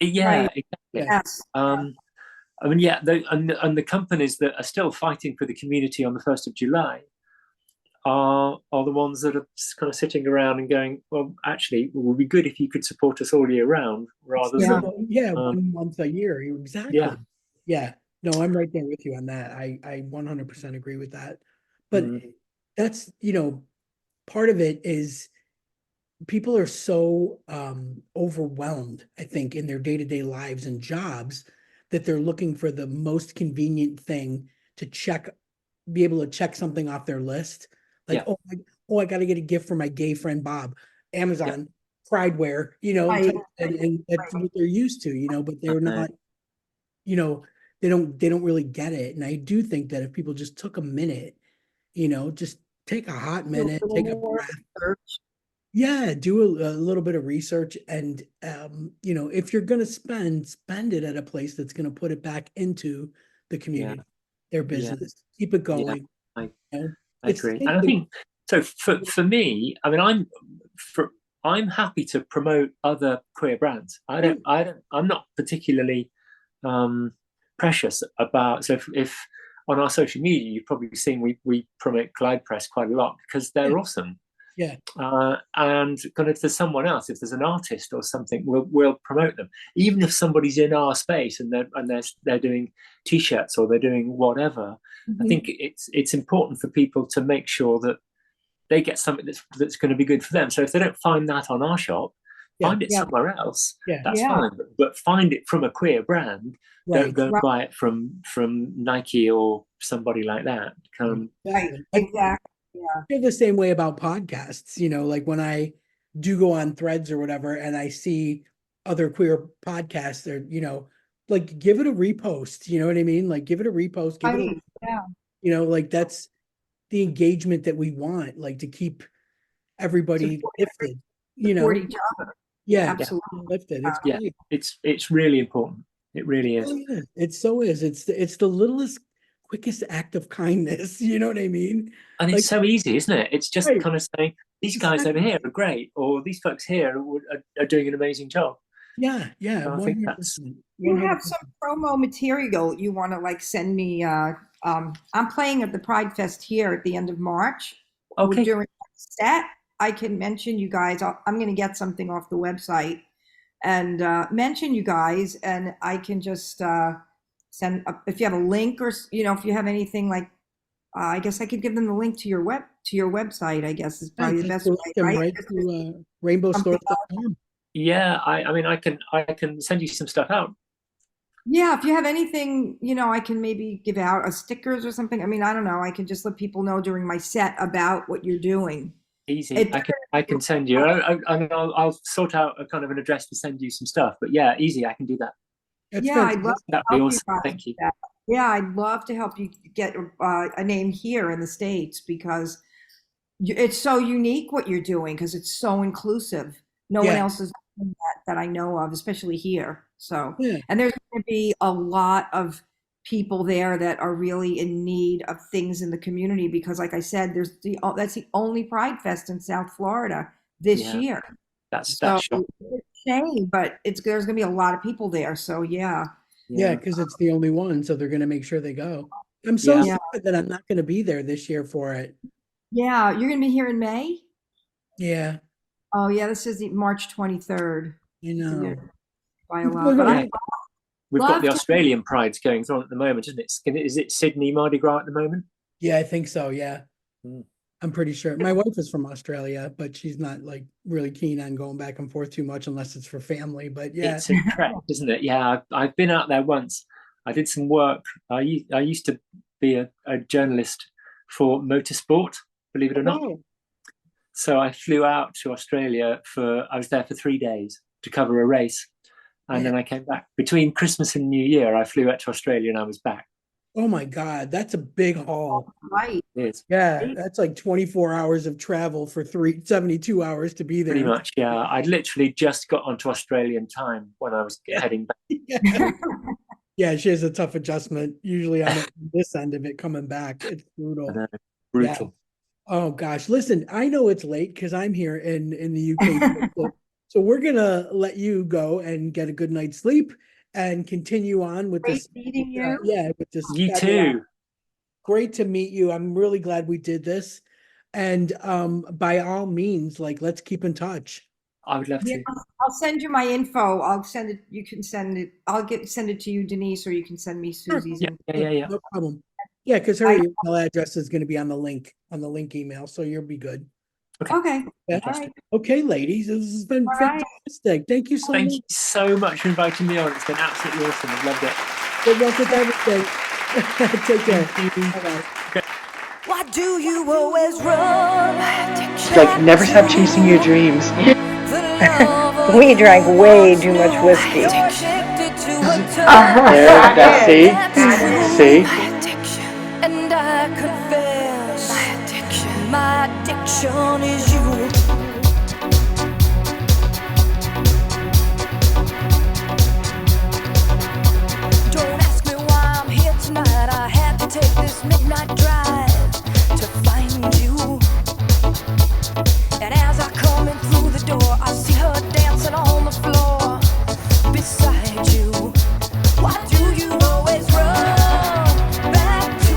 Yeah, Right. exactly. Yes. I mean, and the companies that are still fighting for the community on the 1st of July are the ones that are kind of sitting around and going, well, actually, it would be good if you could support us all year round, rather than 1 month a year. Exactly. Yeah. No, I'm right there with you on that. I 100% agree with that. But that's, part of it is people are so overwhelmed, I think, in their day-to-day lives and jobs, that they're looking for the most convenient thing to be able to check something off their list. Like, I got to get a gift for my gay friend Bob. Amazon, Pride wear, and that's what they're used to, but they're not, they don't really get it. And I do think that if people just took a minute, just take a hot minute, take a breath. Yeah, do a little bit of research, and if you're gonna spend it at a place that's gonna put it back into the community, their business, keep it going. I agree. And I think so. For me, I mean, I'm happy to promote other queer brands. I'm not particularly precious about. So if on our social media, you've probably seen we promote Collide Press quite a lot, because they're awesome. Yeah. And kind of, if there's someone else, if there's an artist or something, we'll promote them. Even if somebody's in our space and they're doing t-shirts or they're doing whatever, I think it's important for people to make sure that they get something that's going to be good for them. So if they don't find that on our shop, find it somewhere else. That's fine. But find it from a queer brand. Don't go buy it from Nike or somebody like that. Exactly. I feel the same way about podcasts, like when I do go on Threads or whatever, and I see other queer podcasts, or, like, give it a repost, you know what I mean? Like, give it a repost, like, that's the engagement that we want, like, to keep everybody lifted, Support each other. Absolutely lifted. It's great. It's really important. It really is. It so is. It's the littlest, quickest act of kindness. You know what I mean? And it's so easy, isn't it? It's just kind of saying, these guys over here are great, or these folks here are doing an amazing job. Yeah. So I think that's. You have some promo material you want to send me? I'm playing at the Pride Fest here at the end of March. Okay. During that, I can mention you guys. I'm going to get something off the website and mention you guys, and I can just send if you have a link, or if you have anything I guess I could give them the link to your website. I guess is probably the best way, right? To rainbowstores.com. Yeah, I mean, I can send you some stuff out. Yeah, if you have anything, I can maybe give out stickers or something. I mean, I don't know. I can just let people know during my set about what you're doing. Easy. It, I can send you. I'll sort out a kind of an address to send you some stuff. But yeah, easy. I can do that. It's yeah, I'd love fantastic. to That'd be help you awesome. guys Thank with you. that. Yeah, I'd love to help you get a name here in the States because it's so unique what you're doing because it's so inclusive. No one Yeah, else is doing that I know of, especially here. So, yeah, and there's going to be a lot of people there that are really in need of things in the community because, like I said, that's the only Pride Fest in South Florida this Yeah, year. that's So shocking. it's a shame, but there's going to be a lot of people there. So yeah, yeah, Yeah, because it's the only one, so they're gonna make sure they go. I'm so yeah. yeah, sad that I'm not gonna be there this year for it. yeah. You're going to be here in May. Yeah, Oh yeah, this is the March 23rd. I So yeah, know. by a What's lot, going but Yeah, I on? we've got love the to. Australian prides going on at the moment, isn't it? Is it Sydney Mardi Gras at the moment? Yeah, I think so. Yeah, Mm. I'm pretty sure. My wife is from Australia, but she's not like really keen on going back and forth too much unless it's for family. But yeah, It's a trek, isn't it? Yeah, I've been out there once. I did some work. I used to be a journalist for motorsport, believe it or not. wow. So I flew out to Australia I was there for 3 days to cover a race. And Man. then I came back. Between Christmas and New Year, I flew out to Australia and I was back. Oh my God, that's a big haul. Right. It is Yeah, Right. that's like 24 hours of travel for 72 hours to be pretty there. much, yeah. I'd literally just got onto Australian time when I was heading back. Yeah. Yeah, she has a tough adjustment. Usually I'm at this end of it coming back. It's I brutal. know, Yeah. brutal. Oh gosh. Listen, I know it's late because I'm here in the UK. So we're gonna let you go and get a good night's sleep and continue on with Great this. meeting you. Yeah, with this. You too. Great to meet you. I'm really glad we did this. And by all means, like let's keep in touch. I would love Yeah, to. I'll send you my info. I'll send it. You can send it. Send it to you, Denise, or you can send me Sure. Susie's Yeah, info. yeah, yeah, yeah. No problem. Yeah, because her I, email address is going to be on the link email, so you'll be good. okay. Yeah. All right. Okay, ladies, this has been All right. fantastic. Thank you so Thank much. you so much for inviting me on. It's been absolutely awesome. I've loved it. Good luck with everything. Take care. Thank you. Bye-bye. Why do you always run? It's like never stop chasing your dreams. We drank way too much whiskey. Yeah, that's see. And I confess, my addiction is you. Don't ask me why I'm here tonight. I had to take this midnight drive to find you. And as I come in through the door, I see her dancing on the floor beside you. Why do you always run back to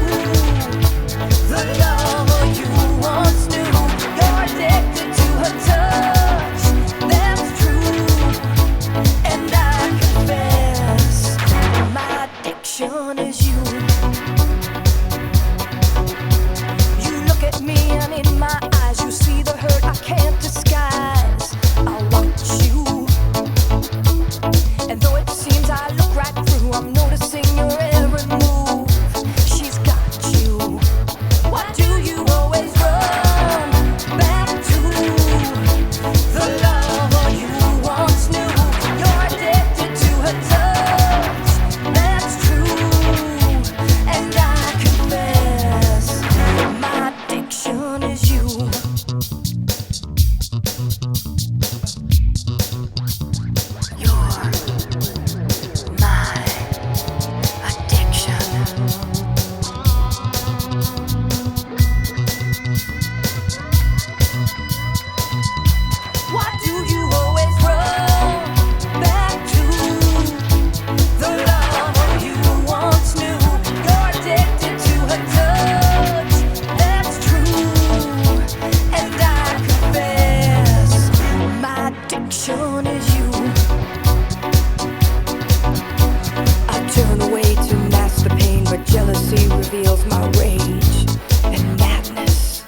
the lover you once knew? You're addicted to her touch, that's true. And I confess, my addiction is you. You look at me and in my eyes you see the hurt I can't disguise. I watch you, and though it seems I look right through, I'm noticing your every move. She's got you. Why do you always run back to the lover you once knew? You're addicted to her touch, that's true. And I confess, my addiction is you. You're my addiction. Why do you always run back to the lover you once knew? You're addicted to her touch, that's true. And I confess, my addiction is you. I turn away to mask the pain, but jealousy reveals my rage and madness.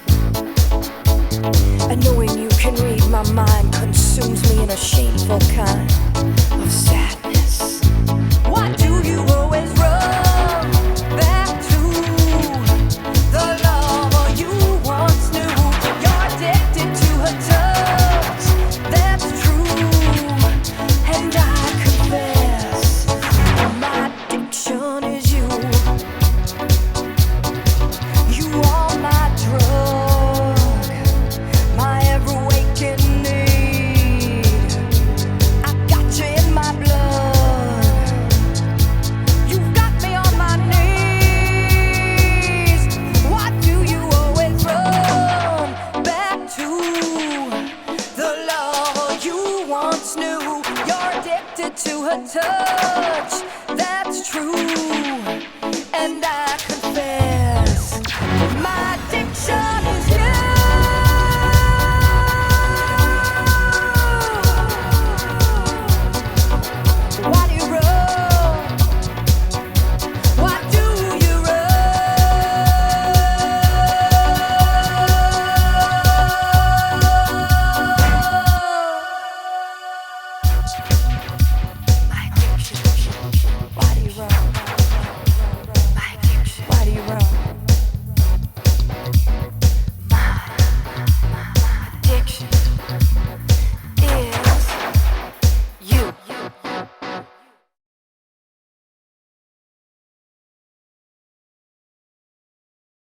And knowing you can read my mind consumes me in a shameful kind of sadness. Why do you through.